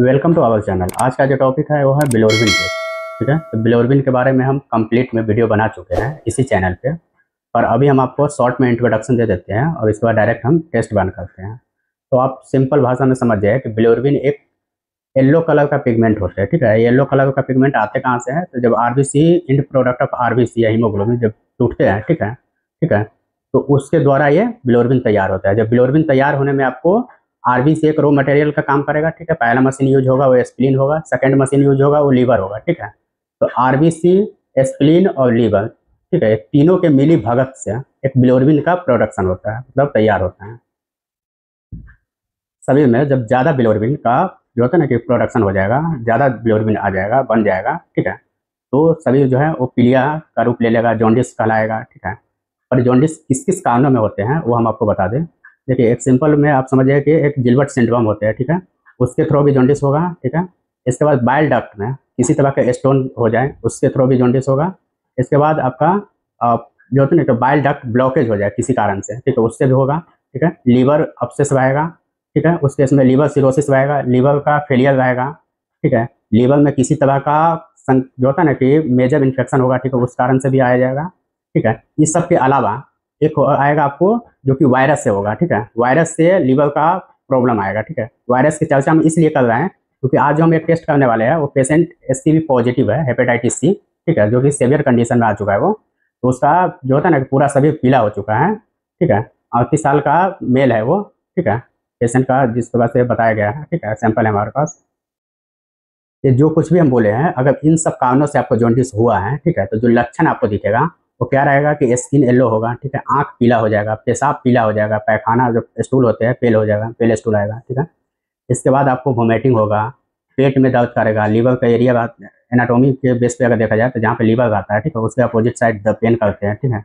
Welcome to our channel. आज का जो टॉपिक है वो है बिलोरबिन टेस्ट। ठीक है, तो बिलोरबिन के बारे में हम कंप्लीट में वीडियो बना चुके हैं इसी चैनल पे, पर अभी हम आपको शॉर्ट में इंट्रोडक्शन दे देते हैं और इसके बाद डायरेक्ट हम टेस्ट बन करते हैं। तो आप सिंपल भाषा में समझ जाए कि बिलोरबिन एक येलो कलर का पिगमेंट होता है। ठीक है, येलो कलर का पिगमेंट आते कहाँ से है? तो जब RBC end product of RBC या हीमोग्लोबिन जब टूटते हैं, ठीक है, तो उसके द्वारा ये बिलोरबिन तैयार होता है। जब बिलोरबिन तैयार होने में आपको आरबीसी एक रॉ मटेरियल का काम करेगा। ठीक है, पहला मशीन यूज होगा वो स्प्लीन होगा, सेकंड मशीन यूज होगा वो लीवर होगा। ठीक है, तो आरबीसी, स्प्लीन और लीवर, ठीक है, तीनों के मिली भगत से एक बिलोरबिन का प्रोडक्शन होता है, मतलब तैयार होता है। सभी में जब ज़्यादा बिलोरबिन का जो होता है ना कि प्रोडक्शन हो जाएगा, ज़्यादा बिलोरबिन आ जाएगा, बन जाएगा। ठीक है, तो सभी जो है वो पीलिया का रूप ले लेगा, जॉन्डिस कहलाएगा। ठीक है, और जॉन्डिस किस किस कारणों में होते हैं वो हम आपको बता दें। देखिए, एक सिंपल में आप समझिए कि एक जिल्बर्ट सिंड्रोम होते हैं। ठीक है, उसके थ्रू भी जॉन्डिस होगा। ठीक है, इसके बाद बाइल डक्ट में किसी तरह का स्टोन हो जाए, उसके थ्रू भी जॉन्डिस होगा। इसके बाद आपका जो होता है ना बाइल डक्ट ब्लॉकेज हो जाए किसी कारण से, ठीक है, उससे भी होगा। ठीक है, लीवर अब्सेस रहेगा। ठीक है, उस केस में लीवर सिरोसिस रहेगा, लीवर का फेलियर रहेगा। ठीक है, लीवर में किसी तरह का जो होता है ना कि मेजर इन्फेक्शन होगा। ठीक है, उस कारण से भी आया जाएगा। ठीक है, इस सब के अलावा एक आएगा आपको जो कि वायरस से होगा। ठीक है, वायरस से लीवर का प्रॉब्लम आएगा। ठीक है, वायरस की चर्चा हम इसलिए कर रहे हैं क्योंकि आज जो हम एक टेस्ट करने वाले हैं वो पेशेंट एचसीवी पॉजिटिव है, हेपेटाइटिस सी। ठीक है, जो कि सीवियर कंडीशन में आ चुका है वो, तो उसका जो होता है ना कि पूरा शरीर पीला हो चुका है। ठीक है, 38 साल का मेल है वो। ठीक है, पेशेंट का जिस तरह से बताया गया है। ठीक है, सैंपल है हमारे पास। ये जो कुछ भी हम बोले हैं, अगर इन सब कारणों से आपको जॉन्डिस हुआ है, ठीक है, तो जो लक्षण आपको दिखेगा वो क्या रहेगा कि स्किन येलो होगा। ठीक है, आंख पीला हो जाएगा, पेशाब पीला हो जाएगा, पैखाना जो स्टूल होते हैं पेल हो जाएगा, पेल स्टूल आएगा। ठीक है, इसके बाद आपको वोमिटिंग होगा, पेट में दर्द करेगा, लीवर का एरिया एनाटोमी के बेस पे अगर देखा जाए तो जहाँ पे लीवर आता है, ठीक है, उसके अपोजिट साइड द पेन करते हैं। ठीक है,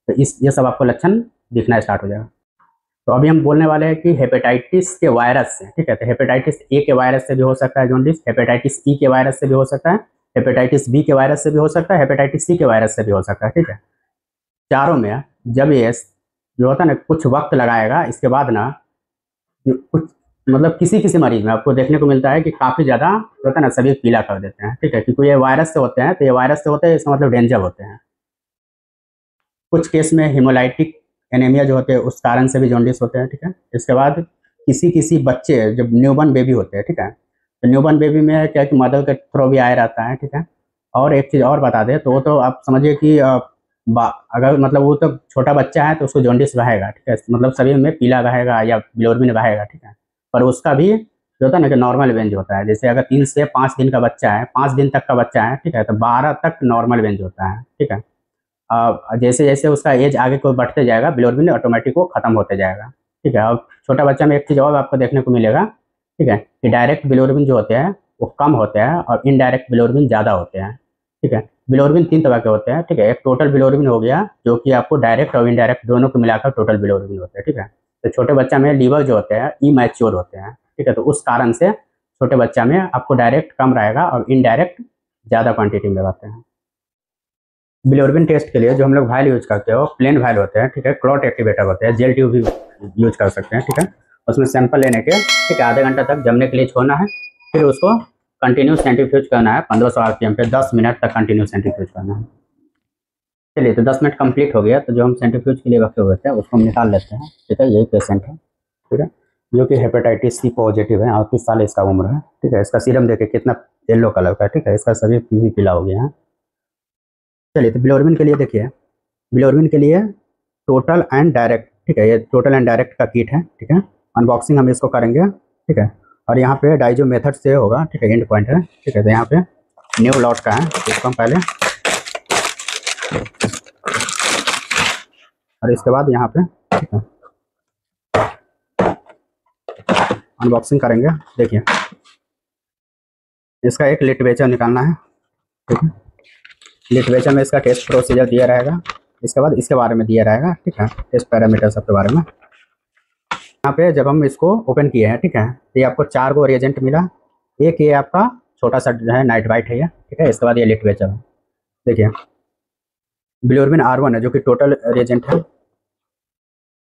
तो ये सब आपको लक्षण दिखना स्टार्ट हो जाएगा। तो अभी हम बोलने वाले हैं कि हेपेटाइटिस के वायरस से। ठीक है, तो हेपेटाइटिस ए के वायरस से भी हो सकता है जॉन्डिस, हेपेटाइटिस ई के वायरस से भी हो सकता है, हेपेटाइटिस बी के वायरस से भी हो सकता है, हेपेटाइटिस सी के वायरस से भी हो सकता है। ठीक है, चारों में जब ये जो होता है ना कुछ वक्त लगाएगा, इसके बाद ना कुछ मतलब किसी किसी मरीज में आपको देखने को मिलता है कि काफ़ी ज़्यादा होता है ना शरीर पीला कर देते हैं। ठीक है, क्योंकि ये वायरस से होते हैं, तो ये वायरस से होते हैं, इसका मतलब डेंजर होते हैं। कुछ केस में हिमोलाइटिक एनीमिया जो होते हैं उस कारण से भी जॉन्डिस होते हैं। ठीक है, इसके बाद किसी किसी बच्चे जब न्यूबॉर्न बेबी होते हैं, ठीक है, तो न्यूबॉर्न बेबी में क्या कि मदर के थ्रू भी आया रहता है। ठीक है, और एक चीज़ और बता दें तो वो तो आप समझिए कि अगर मतलब वो तो छोटा बच्चा है तो उसको जॉन्डिस रहेगा। ठीक है, मतलब शरीर में पीला रहेगा या बिलोरबिन रहेगा। ठीक है, पर उसका भी जो होता है ना कि नॉर्मल रेंज होता है। जैसे अगर 3 से 5 दिन का बच्चा है, 5 दिन तक का बच्चा है, ठीक है, तो 12 तक नॉर्मल रेंज होता है। ठीक है, जैसे जैसे उसका एज आगे को बढ़ते जाएगा बिलोरबिन ऑटोमेटिक वो खत्म होते जाएगा। ठीक है, और छोटा बच्चा में एक चीज़ और आपको देखने को मिलेगा, ठीक है, कि डायरेक्ट बिलोरबिन जो होते हैं वो कम होते हैं और इनडायरेक्ट बिलोरबिन ज़्यादा होते हैं। ठीक है, बिलोरबिन 3 तरह के होते हैं। ठीक है, एक टोटल बिलोरबिन हो गया जो कि आपको डायरेक्ट और इनडायरेक्ट दोनों को मिलाकर टोटल बिलोरबिन होते हैं। ठीक है, तो छोटे बच्चा में लीवर जो होते हैं इमैच्योर होते हैं। ठीक है, तो उस कारण से छोटे बच्चा में आपको डायरेक्ट कम रहेगा और इनडायरेक्ट ज़्यादा क्वांटिटी में रहते हैं। बिलोरबिन टेस्ट के लिए जो हम लोग वायल यूज करते हो प्लेन वायल होते हैं। ठीक है, क्लॉट एक्टिवेटर होते हैं, जेल ट्यूब भी यूज कर सकते हैं। ठीक है, उसमें सैंपल लेने के ठीक है आधे घंटा तक जमने के लिए छोड़ना है, फिर उसको कंटिन्यू सेंट्रीफ्यूज करना है 1500 आरपीएम पे 10 मिनट तक कंटिन्यू सेंट्रीफ्यूज करना है। चलिए, तो 10 मिनट कंप्लीट हो गया, तो जो हम सेंट्रीफ्यूज के लिए रखे हुए थे उसको हम निकाल लेते हैं। ठीक है, यही पेशेंट है। ठीक है, जो कि हेपेटाइटिस सी पॉजिटिव है, 38 साल इसका उम्र है। ठीक है, इसका सीरम देखे कितना येलो कलर का है। ठीक है, इसका सभी पीला हो गया है। चलिए, तो बिलोरबिन के लिए देखिए, बिलोरबिन के लिए टोटल एंड डायरेक्ट, ठीक है, ये टोटल एंड डायरेक्ट का किट है। ठीक है, अनबॉक्सिंग हम इसको करेंगे। ठीक है, और यहाँ पे डाइजो मेथड से होगा। ठीक है, एंड पॉइंट है। ठीक है, तो यहाँ पे न्यू लॉट का है, इसको हम पहले और इसके बाद यहाँ पे ठीक है अनबॉक्सिंग करेंगे। देखिए, इसका एक लिटरेचर निकालना है। ठीक है, लिटरेचर में इसका टेस्ट प्रोसीजर दिया रहेगा, इसके बाद इसके बारे में दिया रहेगा। ठीक है, टेस्ट पैरामीटर सब के बारे में यहाँ पे जब हम इसको ओपन किए हैं। ठीक है, तो ये आपको 4 गो रिएजेंट मिला। एक ये आपका छोटा सा जो है नाइट वाइट है ये। ठीक है, इसके बाद ये लिटरेचर है। देखिए, बिलोरबिन R1 है जो कि टोटल रिएजेंट है,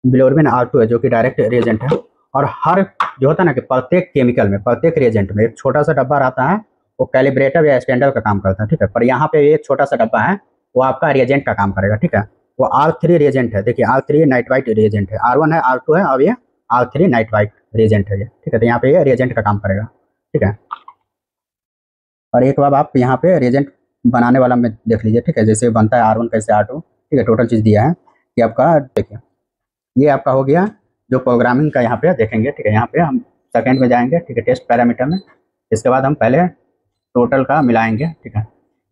बिलोरबिन R2 है जो कि डायरेक्ट रिएजेंट है, और हर जो होता है ना कि प्रत्येक केमिकल में, प्रत्येक रिएजेंट में एक छोटा सा डब्बा रहता है, वो कैलिब्रेटर या स्टैंडर्ड का काम करता है, ठीक है। पर यहाँ पे एक छोटा सा डब्बा है, वो आपका रिएजेंट का काम करेगा, ठीक है। वो R3 रिएजेंट है, देखिए R3 नाइट्राइट रिएजेंट है, R1 है, R2 है, अब ये R3 नाइट्राइट रिएजेंट है ये, ठीक है। तो यहाँ पे ये रिएजेंट का काम करेगा, ठीक है। और एक बार आप यहाँ पे रिएजेंट बनाने वाला में देख लीजिए, ठीक है। जैसे बनता है R1 कैसे R2, ठीक है। टोटल चीज़ दिया है कि आपका देखिए, ये आपका हो गया जो प्रोग्रामिंग का यहाँ पे देखेंगे, ठीक है। यहाँ पे हम सेकंड में जाएंगे, ठीक है, टेस्ट पैरामीटर में। इसके बाद हम पहले टोटल का मिलाएंगे, ठीक है।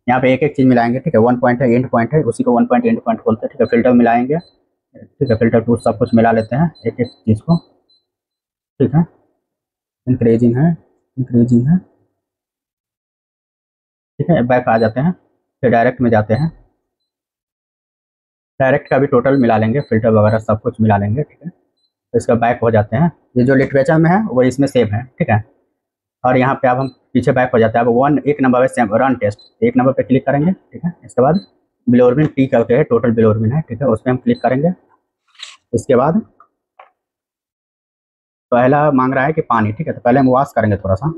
यहाँ पे एक एक चीज़ मिलाएंगे, ठीक है। 1 पॉइंट है, एंड पॉइंट है, उसी को 1 पॉइंट एंड पॉइंट बोलते हैं, ठीक है। फिल्टर मिलाएंगे, ठीक है। फिल्टर टू सब कुछ मिला लेते हैं एक एक चीज़ को, ठीक है। इंक्रीजिंग है, इंक्रीजिंग है, ठीक है। बैक आ जाते हैं, फिर डायरेक्ट में जाते हैं, डायरेक्ट का भी टोटल मिला लेंगे, फिल्टर वगैरह सब कुछ मिला लेंगे, ठीक है। तो इसका बैक हो जाते हैं, ये जो लिटरेचर में है वो इसमें सेव है, ठीक है। और यहाँ पे अब हम पीछे बैक हो जाते हैं। अब एक नंबर है सेम रन टेस्ट, एक नंबर पे क्लिक करेंगे, ठीक है। इसके बाद बिलोरबिन टी करके है, टोटल बिलोरबिन है, ठीक है, उस पर हम क्लिक करेंगे। इसके बाद पहला मांग रहा है कि पानी, ठीक है। तो पहले हम वॉश करेंगे थोड़ा सा,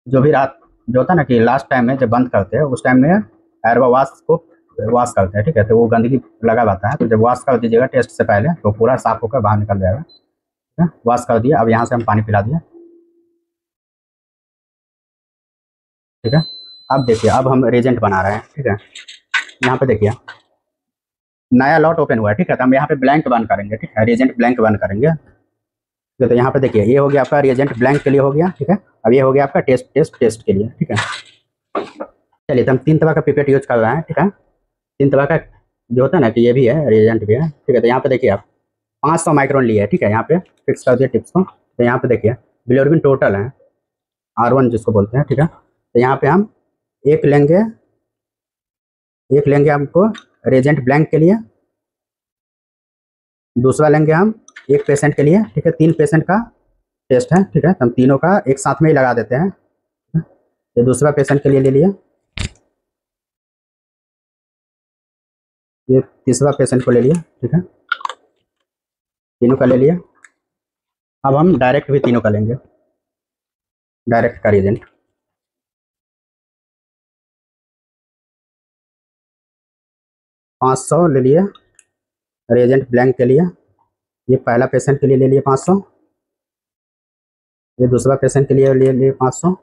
जो भी रात जो होता है ना कि लास्ट टाइम में जब बंद करते हैं उस टाइम में एयरवा वॉश को वॉश करते हैं, ठीक है। तो वो गंदगी लगा रहता है, तो जब वॉश कर दीजिएगा टेस्ट से पहले तो पूरा साफ होकर बाहर निकल जाएगा, ठीक है। वॉश कर दिया, अब यहाँ से हम पानी पिला दिए, ठीक है। अब देखिए, अब हम रिएजेंट बना रहे हैं, ठीक है। यहाँ पे देखिए नया लॉट ओपन हुआ है, ठीक है। तो हम यहाँ पे ब्लैंक बंद करेंगे, ठीक है, रिएजेंट ब्लैंक बंद करेंगे, ठीक है। तो यहाँ पे देखिए ये हो गया आपका रिएजेंट ब्लैंक के लिए हो गया, ठीक है। अब ये हो गया आपका टेस्ट टेस्ट टेस्ट के लिए, ठीक है। चलिए, तो हम 3 तरह का पिपेट यूज कर रहे हैं, ठीक है। 3 तरह का जो होता है ना कि ये भी है, रिएजेंट भी है, ठीक है। तो यहाँ पे देखिए आप 500 माइक्रोन लिए है, ठीक है। यहाँ पे फिक्स कर दिए टिप्स को। तो यहाँ पे देखिए बिलोरबिन टोटल है R1 जिसको बोलते हैं, ठीक है। तो यहाँ पे हम एक लेंगे, एक लेंगे हमको रिएजेंट ब्लैंक के लिए, दूसरा लेंगे हम एक पेशेंट के लिए, ठीक है। 3 पेशेंट का टेस्ट है, ठीक है। तो हम तीनों का एक साथ में ही लगा देते हैं, ठीक है? ये दूसरा पेशेंट के लिए ले लिया, ये तीसरा पेशेंट को ले लिया, ठीक है। तीनों का ले लिया। अब हम डायरेक्ट भी तीनों का लेंगे, डायरेक्ट का रिएजेंट, 500 ले लिए रिएजेंट ब्लैंक के लिए। ये पहला पेशेंट के लिए ले लिए 500, ये दूसरा पेशेंट के लिए ले लिए 500,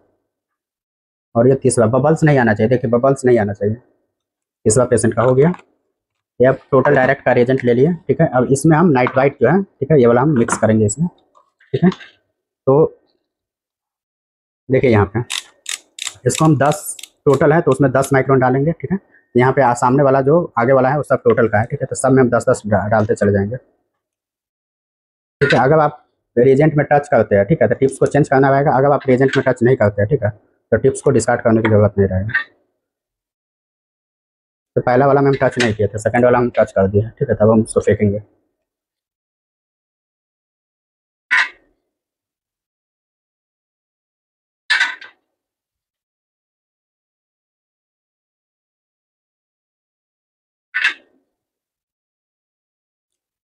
और ये तीसरा। बबल्स नहीं आना चाहिए, देखिए बबल्स नहीं आना चाहिए। तीसरा पेशेंट का हो गया। ये अब टोटल डायरेक्ट का रिएजेंट ले लिए, ठीक है। अब इसमें हम नाइट्राइट जो है, ठीक है, ये वाला हम मिक्स करेंगे इसमें, ठीक है। तो देखिए यहाँ पे इसको हम 10 टोटल है तो उसमें 10 माइक्रोन डालेंगे, ठीक है। यहाँ पे सामने वाला जो आगे वाला है वो सब टोटल का है, ठीक है। तो सब में हम 10-10 डालते चले जाएंगे, ठीक है। अगर आप रिएजेंट में टच करते हैं, ठीक है, तो टिप्स को चेंज करना रहेगा। अगर आप रिएजेंट में टच नहीं करते हैं, ठीक है, तो टिप्स को डिस्कार्ड करने की जरूरत नहीं रहेगी। तो पहला वाला में हम टच नहीं किए थे, सेकंड वाला हम टच कर दिए, ठीक है। तब हम उसको फेंकेंगे,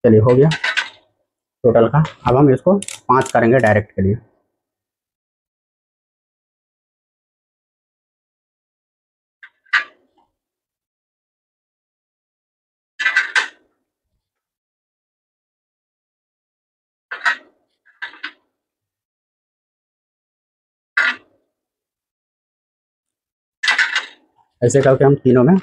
चलिए हो गया टोटल का। अब हम इसको 5 करेंगे डायरेक्ट के लिए, ऐसे करके हम तीनों में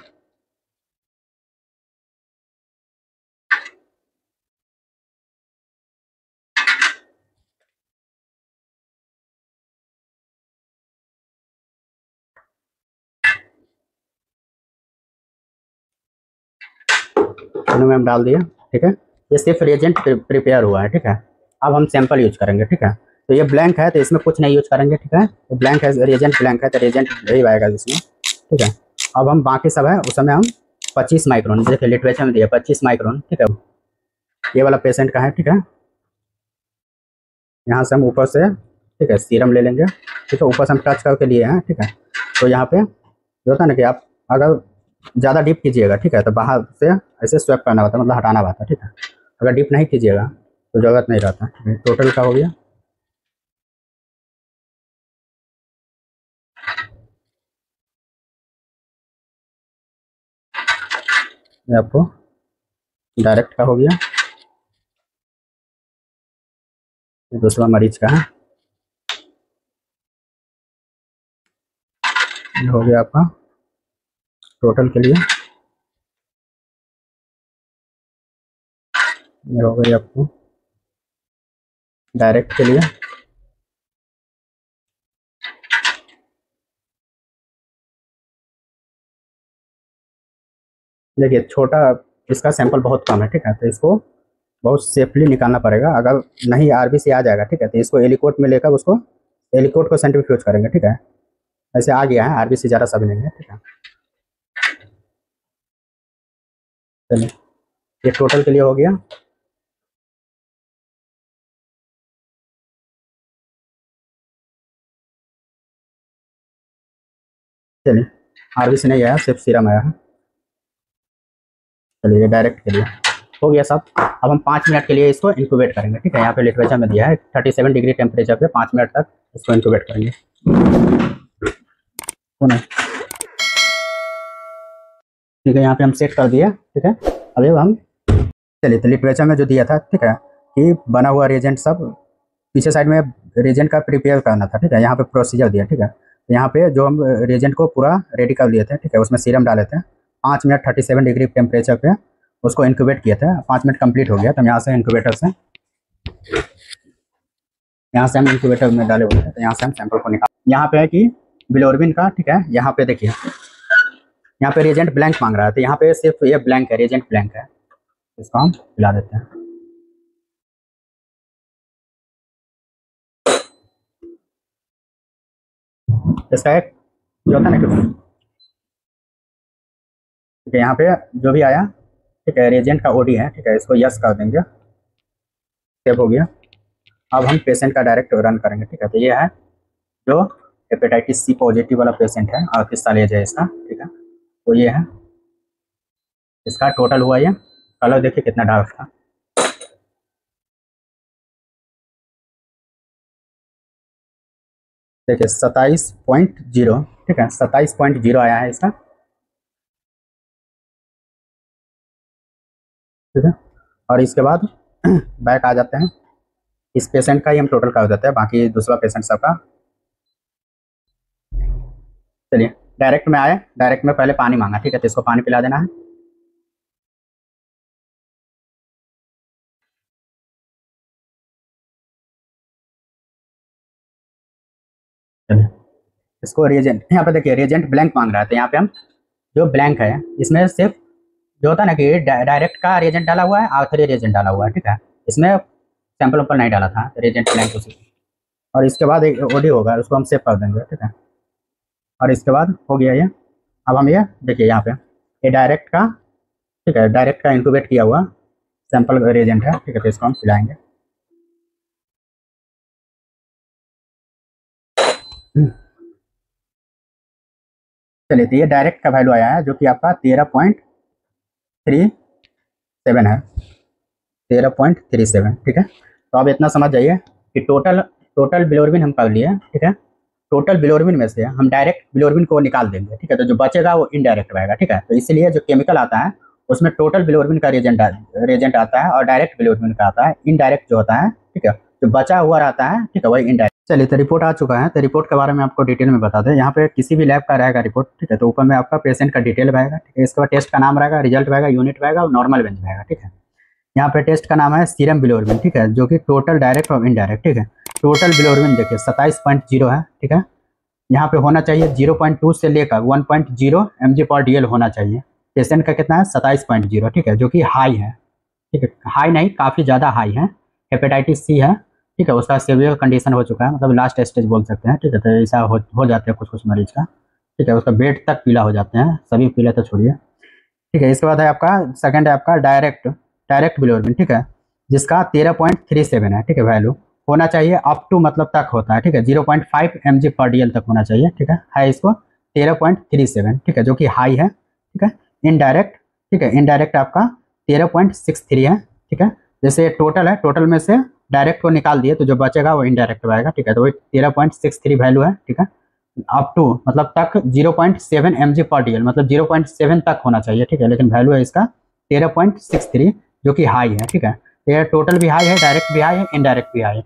हम डाल दिए, ठीक है। ये सिर्फ रिएजेंट प्रिपेयर हुआ है, ठीक है। अब हम सैंपल यूज करेंगे, ठीक है। तो ये ब्लैंक है तो इसमें कुछ नहीं यूज करेंगे, ठीक है। तो ब्लैंक है, रिएजेंट ब्लैंक है तो रिएजेंट यही आएगा इसमें, ठीक है। अब हम बाकी सब है उस समय हम 25 माइक्रोन, देखिए लिटरेचर में दिया 25 माइक्रोन, ठीक है। ये वाला पेशेंट का है, ठीक है। यहाँ से हम ऊपर से, ठीक है, सीरम ले लेंगे, ठीक है। ऊपर से हम टच करके लिए हैं, ठीक है। तो यहाँ पे जो होता है ना कि आप अगर ज़्यादा डीप कीजिएगा, ठीक है, तो बाहर से ऐसे स्वैप करना होता है, मतलब हटाना होता है, ठीक है। अगर डीप नहीं कीजिएगा तो ज़रूरत नहीं रहता। टोटल का हो गया। ये आपको डायरेक्ट का हो गया। ये दूसरा मरीज का है। ये हो गया आपका टोटल के लिए। ये हो गई आपको डायरेक्ट के लिए। देखिए छोटा इसका सैंपल बहुत कम है, ठीक है, तो इसको बहुत सेफली निकालना पड़ेगा। अगर नहीं आरबीसी आ जाएगा, ठीक है, तो इसको एलिकोट में लेकर उसको एलिकोट को सेंट्रीफ्यूज करेंगे, ठीक है। ऐसे आ गया है, आरबीसी ज़्यादा सभी नहीं है, ठीक है। चलिए ये टोटल के लिए हो गया। चलिए आरबीसी नहीं आया, सिर्फ सीरम आया है। चलिए डायरेक्ट के लिए हो गया सब। अब हम 5 मिनट के लिए इसको इंक्यूबेट करेंगे, ठीक है। यहाँ पे लिटरेचर में दिया है 37 डिग्री टेम्परेचर पे 5 मिनट तक इसको इंक्यूबेट करेंगे। ठीक है, यहाँ पे हम सेट कर दिए, ठीक है। अभी हम चलिए, तो लिटरेचर में जो दिया था, ठीक है, कि बना हुआ रेजेंट सब पीछे साइड में रेजेंट का प्रिपेयर करना था, ठीक है। यहाँ पे प्रोसीजर दिया, ठीक है। तो यहाँ पे जो हम रेजेंट को पूरा रेडी कर लिए थे, ठीक है, उसमें सीरम डाले थे 5 मिनट 37 डिग्री टेम्परेचर पे उसको इंक्यूबेट किया था। 5 मिनट कंप्लीट हो गया, तो हम यहाँ से इंक्यूबेटर से हम इंक्यूबेटर में डाले हुए थे, तो यहाँ से हम सैंपल को निकाल। यहाँ पे है कि बिलोरबिन का, ठीक है। यहाँ पे देखिए, यहाँ पे रेजेंट ब्लैंक मांग रहा है, तो यहाँ पे सिर्फ ये ब्लैंक है, रेजेंट ब्लैंक है। इसको हम पिला देते हैं। इसका एक जो होता है ना, ठीक है, यहाँ पे जो भी आया, ठीक है, रेजेंट का ओडी है, ठीक है, इसको यस कर देंगे। सेव हो गया। अब हम पेशेंट का डायरेक्ट रन करेंगे, ठीक है। तो ये है जो हेपेटाइटिस सी पॉजिटिव वाला पेशेंट है, 38 साल एज है इसका, ठीक है। तो ये है इसका टोटल हुआ। ये कलर देखिए कितना डार्क था। देखिए 27.0, ठीक है, 27.0 आया है इसका, ठीक है। और इसके बाद बैक आ जाते हैं। इस पेशेंट का ही हम टोटल कर देते हैं, बाकी दूसरा पेशेंट सबका। चलिए डायरेक्ट में आए, डायरेक्ट में पहले पानी मांगा, ठीक है, तो इसको पानी पिला देना है। चलिए इसको रिएजेंट, यहाँ पे देखिए रेजेंट ब्लैंक मांग रहा है, तो यहाँ पे हम जो ब्लैंक है इसमें सिर्फ जो होता है ना कि डायरेक्ट का रिएजेंट डाला हुआ है, आखिरी रिएजेंट डाला हुआ है, ठीक है। इसमें सैंपल वैम्पल नहीं डाला था, रिएजेंट ब्लैंक उसी। और इसके बाद एक ओडी होगा, उसको हम सेव कर देंगे, ठीक है। और इसके बाद हो गया ये। अब हम ये देखिए यहाँ पे ये डायरेक्ट का, ठीक है, डायरेक्ट का इंक्यूबेट किया हुआ सैंपल रिएजेंट है, ठीक है, तो इसको हम पिलाएंगे। चलिए, तो ये डायरेक्ट का वैल्यू आया है जो कि आपका 13.37 है, 13.37, ठीक है। तो अब इतना समझ जाइए कि टोटल बिलोरबिन हम कर लिए, ठीक है। टोटल बिलोरबिन में से हम डायरेक्ट बिलोरबिन को निकाल देंगे, ठीक है। तो जो बचेगा वो इनडायरेक्ट रहेगा, ठीक है। तो इसलिए जो केमिकल आता है उसमें टोटल बिलोरबिन का रेजेंट आता है और डायरेक्ट बिलोरबिन का आता है। इनडायरेक्ट जो होता है, ठीक है, जो बचा हुआ रहता है, ठीक है, वही इनडायरेक्ट। चलिए, तो रिपोर्ट आ चुका है, तो रिपोर्ट के बारे में आपको डिटेल में बता दें। यहाँ पे किसी भी लैब का रहेगा रिपोर्ट, ठीक है, तो ऊपर में आपका पेशेंट का डिटेल रहेगा, ठीक है। इसके बाद टेस्ट का नाम रहेगा, रिजल्ट रहेगा, यूनिट रहेगा और नॉर्मल रेंज रहेगा, ठीक है। यहाँ पे टेस्ट का नाम है सीरम बिलोरबिन, ठीक है, जो कि टोटल डायरेक्ट और इनडायरेक्ट, ठीक है। टोटल बिलोरबिन देखिए 27.0 है, ठीक है। यहाँ पे होना चाहिए 0.2 से लेकर 1.0 mg/dl होना चाहिए। पेशेंट का कितना है 27.0, ठीक है, जो कि हाई है, ठीक है। हाई नहीं, काफ़ी ज़्यादा हाई है, हेपेटाइटिस सी है, ठीक है। उसका सीवियर कंडीशन हो चुका है, मतलब लास्ट स्टेज बोल सकते हैं, ठीक है। तो ऐसा हो जाते हैं कुछ कुछ मरीज का, ठीक है। उसका बेड तक पीला हो जाते हैं, सभी पीला तो छोड़िए, ठीक है। इसके बाद है आपका सेकंड है आपका डायरेक्ट बिलोरबिन, ठीक है, जिसका 13.37 है, ठीक है। वैल्यू होना चाहिए अप टू मतलब तक होता है, ठीक है, 0.5 mg/dl तक होना चाहिए, ठीक है इसको 13.37, ठीक है, जो कि हाई है, ठीक है। इनडायरेक्ट, ठीक है, इनडायरेक्ट आपका 13.63 है, ठीक है। जैसे टोटल है, टोटल में से डायरेक्ट को निकाल दिए तो जो बचेगा वो इनडायरेक्ट आएगा, ठीक है। तो वही 13.63 वैल्यू है, ठीक है। अप टू मतलब तक 0.7 mg/dl, मतलब 0.7 तक होना चाहिए, ठीक है। लेकिन वैल्यू है इसका 13.63 जो कि हाई है, ठीक है। ये टोटल भी हाई है, डायरेक्ट भी हाई है, इनडायरेक्ट भी हाई है।